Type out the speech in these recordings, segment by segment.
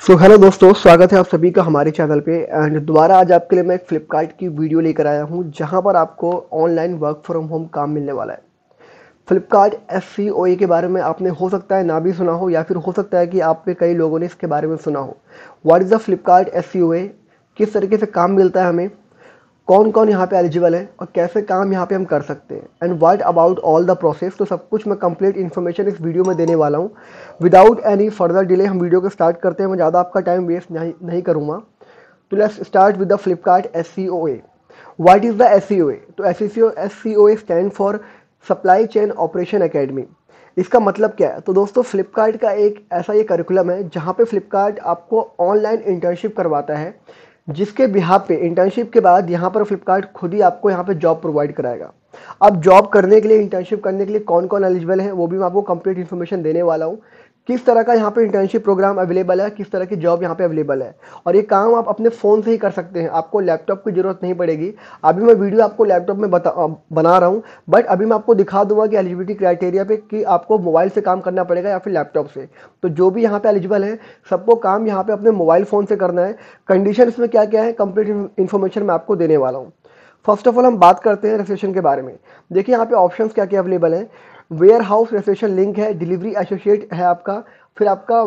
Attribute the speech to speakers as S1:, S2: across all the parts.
S1: Hello दोस्तों, स्वागत है आप सभी का हमारे चैनल पे। एंड दोबारा आज आपके लिए मैं एक फ्लिपकार्ट की वीडियो लेकर आया हूँ जहाँ पर आपको ऑनलाइन वर्क फ्रॉम होम काम मिलने वाला है। फ्लिपकार्ट एससीओए के बारे में आपने हो सकता है ना भी सुना हो, या फिर हो सकता है कि आप पे कई लोगों ने इसके बारे में सुना हो। व्हाट इज़ द फ्लिपकार्ट एससीओए, किस तरीके से काम मिलता है हमें, कौन कौन यहाँ पे एलिजिबल है और कैसे काम यहाँ पे हम कर सकते हैं, and what about all the process. तो सब कुछ मैं कंप्लीट इन्फॉर्मेशन इस वीडियो में देने वाला हूँ। विदाउट एनी फर्दर डिले हम वीडियो को स्टार्ट करते हैं। मैं ज़्यादा आपका टाइम वेस्ट नहीं करूँगा। तो let's start with the Flipkart S C O A. What is the S C O A? तो S C O A stand for supply chain operation academy. इसका मतलब क्या है? तो दोस्तों, फ्लिपकार्ट का एक ऐसा ये करिकुलम है जहाँ पे फ्लिपकार्ट आपको ऑनलाइन इंटर्नशिप करवाता है, जिसके बिहाफ पे इंटर्नशिप के बाद यहाँ पर फ्लिपकार्ट खुद ही आपको यहाँ पे जॉब प्रोवाइड कराएगा। अब जॉब करने के लिए, इंटर्नशिप करने के लिए कौन कौन एलिजिबल है वो भी मैं आपको कंप्लीट इन्फॉर्मेशन देने वाला हूँ। किस तरह का यहाँ पे इंटर्नशिप प्रोग्राम अवेलेबल है, किस तरह की जॉब यहाँ पे अवेलेबल है, और ये काम आप अपने फ़ोन से ही कर सकते हैं। आपको लैपटॉप की ज़रूरत नहीं पड़ेगी। अभी मैं वीडियो आपको लैपटॉप में बना रहा हूँ, बट अभी मैं आपको दिखा दूंगा कि एलिजिबिलिटी क्राइटेरिया पे कि आपको मोबाइल से काम करना पड़ेगा या फिर लैपटॉप से। तो जो भी यहाँ पे एलिजिबल है, सबको काम यहाँ पे अपने मोबाइल फ़ोन से करना है। कंडीशन इसमें क्या क्या है, कंप्लीट इन्फॉर्मेशन मैं आपको देने वाला हूँ। फर्स्ट ऑफ ऑल हम बात करते हैं रजिस्ट्रेशन के बारे में। देखिए यहाँ पे ऑप्शंस क्या क्या अवेलेबल हैं। वेयर हाउस रजिस्ट्रेशन लिंक है, डिलीवरी एसोसिएट है आपका, फिर आपका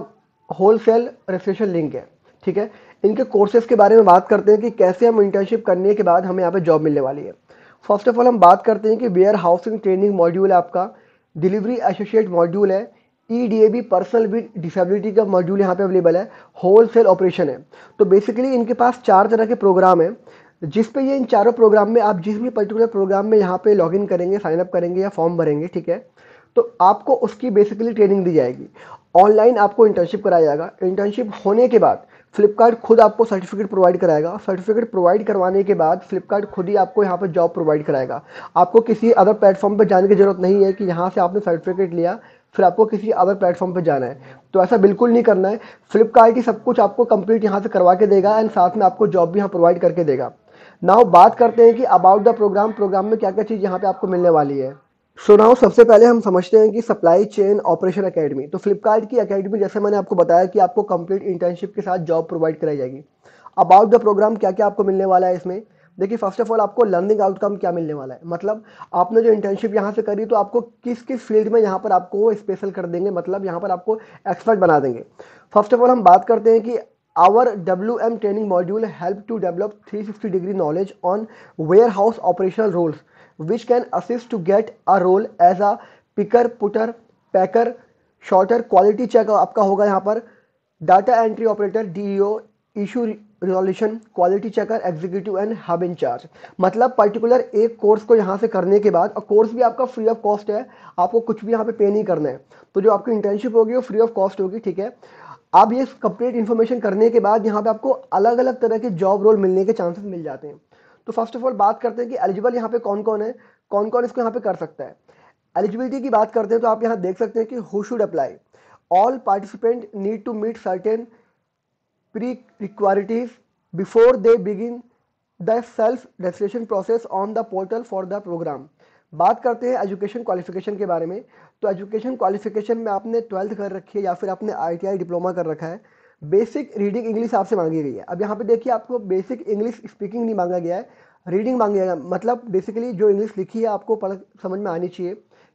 S1: होलसेल रजिस्ट्रेशन लिंक है। ठीक है, इनके कोर्सेज के बारे में बात करते हैं कि कैसे हम इंटर्नशिप करने के बाद हमें यहाँ पे जॉब मिलने वाली है। फर्स्ट ऑफ ऑल हम बात करते हैं कि वेयर हाउसिंग ट्रेनिंग मॉड्यूल है आपका, डिलीवरी एसोसिएट मॉड्यूल है, ईडीएबी पर्सनल विद डिसेबिलिटी का मॉड्यूल यहाँ पे अवेलेबल है, होलसेल ऑपरेशन है। तो बेसिकली इनके पास 4 तरह के प्रोग्राम है, जिस पे ये इन चारों प्रोग्राम में आप जिस भी पर्टिकुलर प्रोग्राम में यहाँ पे लॉगिन करेंगे, साइन अप करेंगे या फॉर्म भरेंगे, ठीक है, तो आपको उसकी बेसिकली ट्रेनिंग दी जाएगी। ऑनलाइन आपको इंटर्नशिप कराया जाएगा। इंटर्नशिप होने के बाद फ्लिपकार्ट खुद आपको सर्टिफिकेट प्रोवाइड कराएगा। सर्टिफिकेट प्रोवाइड करवाने के बाद फ्लिपकार्ट खुद ही आपको यहाँ पर जॉब प्रोवाइड कराएगा। आपको किसी अदर प्लेटफॉर्म पर जाने की जरूरत नहीं है कि यहाँ से आपने सर्टिफिकेट लिया फिर आपको किसी अदर प्लेटफॉर्म पर जाना है। तो ऐसा बिल्कुल नहीं करना है। फ्लिपकार्ट ही सब कुछ आपको कंप्लीट यहाँ से करवा के देगा एंड साथ में आपको जॉब भी यहाँ प्रोवाइड करके देगा। नाउ बात करते हैं कि अबाउट द प्रोग्राम में क्या क्या चीज़ यहाँ पे आपको मिलने वाली है। सो नाउ सबसे पहले हम समझते हैं कि सप्लाई चेन ऑपरेशन एकेडमी। तो फ्लिपकार्ट की एकेडमी, जैसे मैंने आपको बताया कि आपको कंप्लीट इंटर्नशिप के साथ जॉब प्रोवाइड कराई जाएगी। अबाउट द प्रोग्राम क्या क्या आपको मिलने वाला है इसमें। देखिए, फर्स्ट ऑफ ऑल आपको लर्निंग आउटकम क्या मिलने वाला है, मतलब आपने जो इंटर्नशिप यहाँ से करी तो आपको किस किस फील्ड में यहाँ पर आपको वो स्पेशल कर देंगे, मतलब यहाँ पर आपको एक्सपर्ट बना देंगे। फर्स्ट ऑफ ऑल हम बात करते हैं कि our WM training module help to develop 360 degree knowledge on warehouse operational roles which can assist to get a role as a picker, putter, packer, shorter, quality check आपका होगा यहाँ पर, data entry operator, DEO, issue resolution, quality checker, executive and hub incharge. मतलब particular एक course को यहाँ से करने के बाद, और कोर्स भी आपका फ्री ऑफ कॉस्ट है, आपको कुछ भी यहाँ पे पे नहीं करना है। तो जो आपकी इंटर्नशिप होगी वो फ्री ऑफ कॉस्ट होगी, ठीक है। अब ये कंप्लीट इन्फॉर्मेशन करने के बाद यहाँ पे आपको अलग अलग तरह के जॉब रोल मिलने के चांसेस मिल जाते हैं। तो फर्स्ट ऑफ ऑल बात करते हैं कि एलिजिबल यहाँ पे कौन कौन है, कौन कौन इसको यहाँ पे कर सकता है। एलिजिबिलिटी की बात करते हैं तो आप यहाँ देख सकते हैं कि who should apply. All participant need to meet certain prerequisites before they begin the self registration process on the portal for the program. बात करते हैं एजुकेशन क्वालिफिकेशन के बारे में। तो एजुकेशन क्वालिफिकेशन में आपने 12th कर रखी है या फिर आपने ITI डिप्लोमा कर रखा है। बेसिक रीडिंग इंग्लिश आपसे मांगी गई है। अब यहाँ पे देखिए, आपको बेसिक इंग्लिश स्पीकिंग नहीं मांगा गया है, रीडिंग मांगा गया है। मतलब बेसिकली जो इंग्लिश लिखी है आपको पढ़ समझ में आनी चाहिए।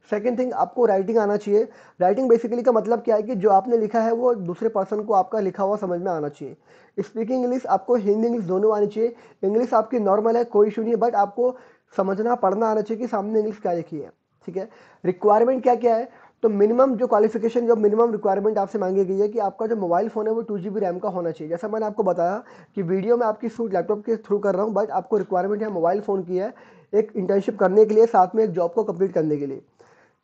S1: सेकेंड थिंग, आपको राइटिंग आना चाहिए। राइटिंग बेसिकली का मतलब क्या है कि जो आपने लिखा है वो दूसरे पर्सन को आपका लिखा हुआ समझ में आना चाहिए। स्पीकिंग इंग्लिश आपको हिंदी इंग्लिश दोनों आनी चाहिए। इंग्लिश आपकी नॉर्मल है, कोई इशू नहीं है, बट आपको समझना पढ़ना आना चाहिए कि सामने इंग्लिश क्या लिखी है, ठीक है। रिक्वायरमेंट क्या क्या है, तो मिनिमम जो क्वालिफिकेशन, जो मिनिमम रिक्वायरमेंट आपसे मांगी गई है कि आपका जो मोबाइल फ़ोन है वो 2 GB रैम का होना चाहिए। जैसा मैंने आपको बताया कि वीडियो में आपकी शूट लैपटॉप के थ्रू कर रहा हूँ, बट आपको रिक्वायरमेंट है मोबाइल फ़ोन की है, एक इंटर्नशिप करने के लिए, साथ में एक जॉब को कंप्लीट करने के लिए।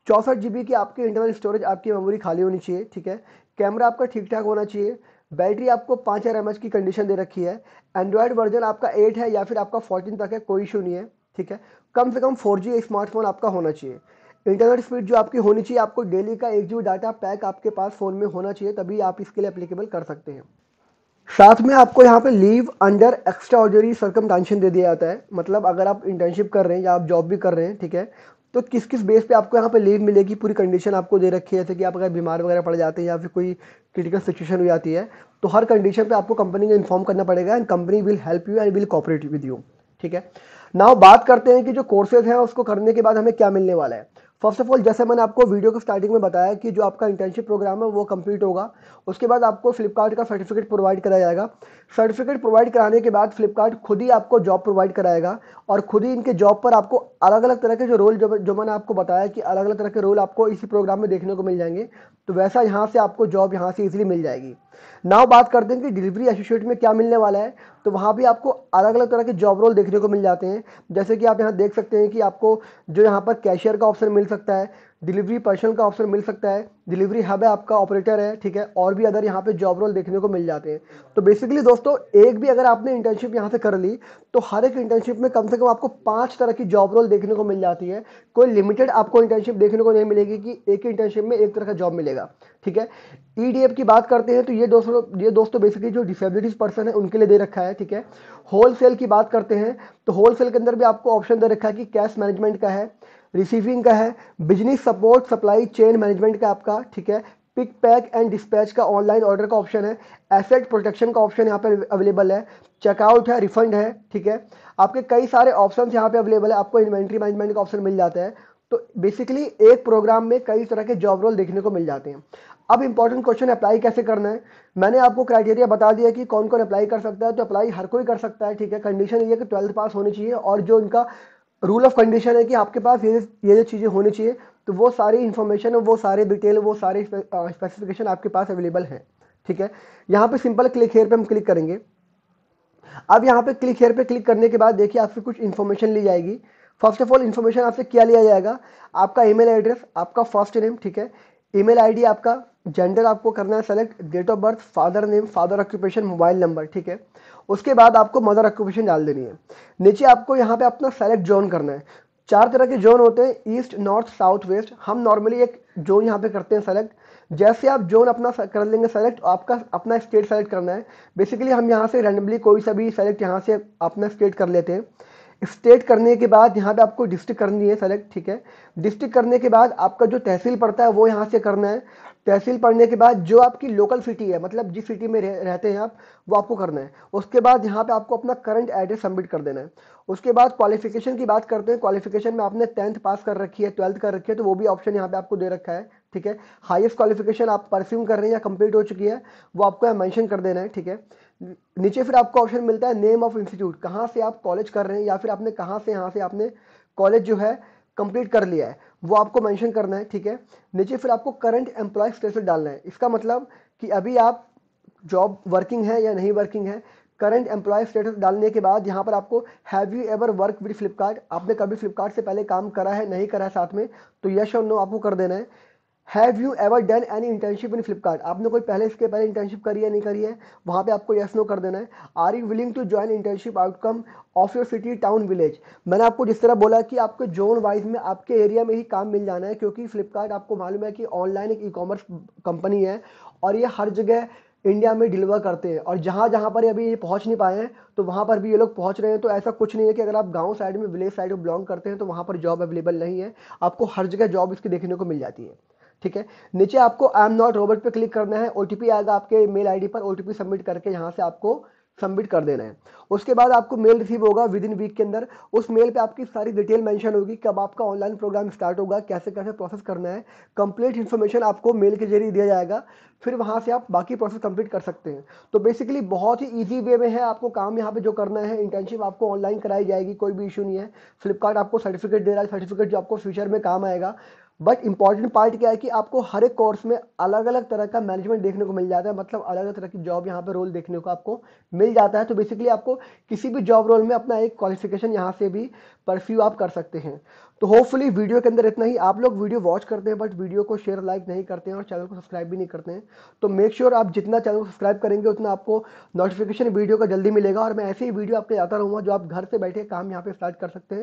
S1: 64 GB की आपकी इंटरनल स्टोरेज, आपकी मेमोरी खाली होनी चाहिए, ठीक है। कैमरा आपका ठीक ठाक होना चाहिए। बैटरी आपको 5000 mAh की कंडीशन दे रखी है। एंड्रॉयड वर्जन आपका 8 है या फिर आपका 14 तक है, कोई इशू नहीं है, ठीक है। कम से कम 4G स्मार्टफोन आपका होना चाहिए। इंटरनेट स्पीड जो आपकी होनी चाहिए, आपको डेली का 1 GB डाटा पैक आपके पास फ़ोन में होना चाहिए, तभी आप इसके लिए एप्लीकेबल कर सकते हैं। साथ में आपको यहाँ पे leave under extraordinary circumstances दे दिया जाता है। मतलब अगर आप इंटर्नशिप कर रहे हैं या आप जॉब भी कर रहे हैं, ठीक है, तो किस किस बेस पे आपको यहाँ पे लीव मिलेगी, पूरी कंडीशन आपको दे रखी है, जैसे कि आप अगर बीमार वगैरह पड़ जाते हैं या फिर कोई क्रिटिकल सिचुएशन हो जाती है, तो हर कंडीशन पे आपको कंपनी को इन्फॉर्म करना पड़ेगा and company will help you and will cooperate with you. ठीक है, नाउ बात करते हैं कि जो कोर्सेज हैं उसको करने के बाद हमें क्या मिलने वाला है। फर्स्ट ऑफ ऑल, जैसे मैंने आपको वीडियो के स्टार्टिंग में बताया कि जो आपका इंटर्नशिप प्रोग्राम है वो कंप्लीट होगा, उसके बाद आपको फ्लिपकार्ट का सर्टिफिकेट प्रोवाइड कराया जाएगा। सर्टिफिकेट प्रोवाइड कराने के बाद फ्लिपकार्ट खुद ही आपको जॉब प्रोवाइड कराएगा और खुद ही इनके जॉब पर आपको अलग अलग तरह के जो रोल, जो मैंने आपको बताया कि अलग अलग तरह के रोल आपको इसी प्रोग्राम में देखने को मिल जाएंगे, तो वैसा यहाँ से आपको जॉब यहाँ से इजीली मिल जाएगी। नाउ बात करते हैं कि डिलीवरी एसोसिएट में क्या मिलने वाला है। तो वहाँ भी आपको अलग अलग तरह के जॉब रोल देखने को मिल जाते हैं, जैसे कि आप यहाँ देख सकते हैं कि आपको जो यहाँ पर कैशियर का ऑप्शन मिल सकता है, डिलीवरी पर्सन का ऑप्शन मिल सकता है, डिलीवरी हब है आपका, ऑपरेटर है, ठीक है, और भी अदर यहाँ पे जॉब रोल देखने को मिल जाते हैं। तो बेसिकली दोस्तों, एक भी अगर आपने इंटर्नशिप यहाँ से कर ली तो हर एक इंटर्नशिप में कम से कम आपको 5 तरह की जॉब रोल देखने को मिल जाती है। कोई लिमिटेड आपको इंटर्नशिप देखने को नहीं मिलेगी कि एक ही इंटर्नशिप में एक तरह का जॉब मिलेगा। ठीक है, ईडीएफ की बात करते हैं तो ये दोस्तों बेसिकली जो डिसेबिलिटीज पर्सन है उनके लिए दे रखा है। ठीक है, होलसेल की बात करते हैं तो होलसेल के अंदर भी आपको ऑप्शन दे रखा है कि कैश मैनेजमेंट का है, रिसीविंग का है, business support, supply chain management का आपका, ठीक है, पिक पैक एंड डिस्पैच का, ऑनलाइन ऑर्डर का ऑप्शन है, एसेट प्रोटेक्शन का ऑप्शन यहाँ पे अवेलेबल है, चेकआउट है, रिफंड है। ठीक है, आपके कई सारे ऑप्शन यहाँ पे अवेलेबल है, आपको इन्वेंट्री मैनेजमेंट का ऑप्शन मिल जाता है। तो बेसिकली एक प्रोग्राम में कई तरह के जॉब रोल देखने को मिल जाते हैं। अब इंपॉर्टेंट क्वेश्चन, अप्लाई कैसे करना है। मैंने आपको क्राइटेरिया बता दिया कि कौन कौन अप्लाई कर सकता है, तो अप्लाई हर कोई कर सकता है। ठीक है, कंडीशन ये है कि 12th पास होनी चाहिए और जो इनका रूल ऑफ कंडीशन है कि आपके पास ये जो चीज़ें होनी चाहिए, तो वो सारी इन्फॉर्मेशन, वो सारे डिटेल, वो सारे स्पेसिफिकेशन आपके पास अवेलेबल है। ठीक है, यहाँ पे सिंपल क्लिक हेयर पे हम क्लिक करेंगे। अब यहाँ पे क्लिक हेयर पे क्लिक करने के बाद देखिए आपसे कुछ इन्फॉर्मेशन ली जाएगी। फर्स्ट ऑफ ऑल इन्फॉर्मेशन आपसे क्या लिया जाएगा, आपका ईमेल एड्रेस, आपका फर्स्ट नेम, ठीक है, ईमेल आईडी आपका, जेंडर आपको करना है select, date of birth, father name, father occupation, mobile number. ठीक है, उसके बाद आपको मदर ऑक्यूपेशन डाल देनी है। नीचे आपको यहाँ पे अपना सेलेक्ट जोन करना है। 4 तरह के जोन होते हैं, ईस्ट, नॉर्थ, साउथ, वेस्ट। हम नॉर्मली एक जोन यहाँ पे करते हैं सेलेक्ट। जैसे आप जोन अपना कर लेंगे सेलेक्ट, आपका अपना स्टेट सेलेक्ट करना है। बेसिकली हम यहाँ से रैंडमली कोई सा भी सेलेक्ट यहाँ से अपना स्टेट कर लेते हैं। स्टेट करने के बाद यहाँ पे आपको डिस्ट्रिक्ट करनी है सेलेक्ट। ठीक है, डिस्ट्रिक्ट करने के बाद आपका जो तहसील पड़ता है वो यहाँ से करना है। तहसील पढ़ने के बाद जो आपकी लोकल सिटी है, मतलब जिस सिटी में रहते हैं आप, वो आपको करना है। उसके बाद यहाँ पे आपको अपना करंट एड्रेस सबमिट कर देना है। उसके बाद क्वालिफिकेशन की बात करते हैं। क्वालिफिकेशन में आपने 10th पास कर रखी है, 12th कर रखी है, तो वो भी ऑप्शन यहाँ पे आपको दे रखा है। ठीक है, हाईएस्ट क्वालिफिकेशन आप परस्यूम कर रहे हैं या कंप्लीट हो चुकी है, वो आपको यहाँ मेंशन कर देना है। ठीक है, नीचे फिर आपको ऑप्शन मिलता है नेम ऑफ इंस्टीट्यूट, कहाँ से आप कॉलेज कर रहे हैं या फिर आपने कहाँ से यहाँ से आपने कॉलेज जो है कंप्लीट कर लिया है, वो आपको मेंशन करना है। ठीक है, नीचे फिर आपको करंट एम्प्लॉय स्टेटस डालना है। इसका मतलब कि अभी आप जॉब वर्किंग है या नहीं वर्किंग है। करंट एम्प्लॉय स्टेटस डालने के बाद यहाँ पर आपको have you ever work with Flipkart, आपने कभी फ्लिपकार्ट से पहले काम करा है नहीं करा है साथ में, तो यस और नो आपको कर देना है। Have you ever done any internship in Flipkart, आपने कोई पहले इसके पहले इंटर्नशिप करी है नहीं करी है, वहाँ पे आपको यस नो कर देना है। Are you willing to join internship outcome of your city town village, मैंने आपको जिस तरह बोला कि आपको जोन वाइज में आपके एरिया में ही काम मिल जाना है, क्योंकि फ्लिपकार्ट आपको मालूम है कि ऑनलाइन एक ई-कॉमर्स कंपनी है और ये हर जगह इंडिया में डिलीवर करते हैं, और जहाँ जहाँ पर अभी ये पहुँच नहीं पाए हैं तो वहाँ पर भी ये लोग पहुँच रहे हैं। तो ऐसा कुछ नहीं है कि अगर आप गांव साइड में, विलेज साइड में बिलोंग करते हैं तो वहाँ पर जॉब अवेलेबल नहीं है, आपको हर जगह जॉब इसकी देखने को मिल जाती है। ठीक है, नीचे आपको आई एम नॉट रोबोट पे क्लिक करना है। ओटीपी आएगा आपके मेल आईडी पर, ओटीपी सबमिट करके यहाँ से आपको सबमिट कर देना है। उसके बाद आपको मेल रिसीव होगा विद इन वीक के अंदर। उस मेल पे आपकी सारी डिटेल मेंशन होगी, कब आपका ऑनलाइन प्रोग्राम स्टार्ट होगा, कैसे कैसे प्रोसेस करना है, कंप्लीट इन्फॉर्मेशन आपको मेल के जरिए दिया जाएगा। फिर वहाँ से आप बाकी प्रोसेस कंप्लीट कर सकते हैं। तो बेसिकली बहुत ही ईजी वे में है आपको काम यहाँ पे जो करना है। इंटर्नशिप आपको ऑनलाइन कराई जाएगी, कोई भी इशू नहीं है। फ्लिपकार्ट आपको सर्टिफिकेट दे रहा है, सर्टिफिकेट जो आपको फ्यूचर में काम आएगा। बट इंपॉर्टेंट पार्ट क्या है कि आपको हर एक कोर्स में अलग अलग तरह का मैनेजमेंट देखने को मिल जाता है, मतलब अलग अलग तरह की जॉब यहाँ पे रोल देखने को आपको मिल जाता है। तो बेसिकली आपको किसी भी जॉब रोल में अपना एक क्वालिफिकेशन यहाँ से भी परस्यू आप कर सकते हैं। तो होपफुली वीडियो के अंदर इतना ही। आप लोग वीडियो वॉच करते हैं बट वीडियो को शेयर लाइक नहीं करते हैं और चैनल को सब्सक्राइब भी नहीं करते हैं, तो मेक श्योर आप जितना चैनल को सब्सक्राइब करेंगे उतना आपको नोटिफिकेशन वीडियो का जल्दी मिलेगा, और मैं ऐसे ही वीडियो आपके आता रहूँगा जो आप घर से बैठे काम यहाँ पे स्टार्ट कर सकते हैं।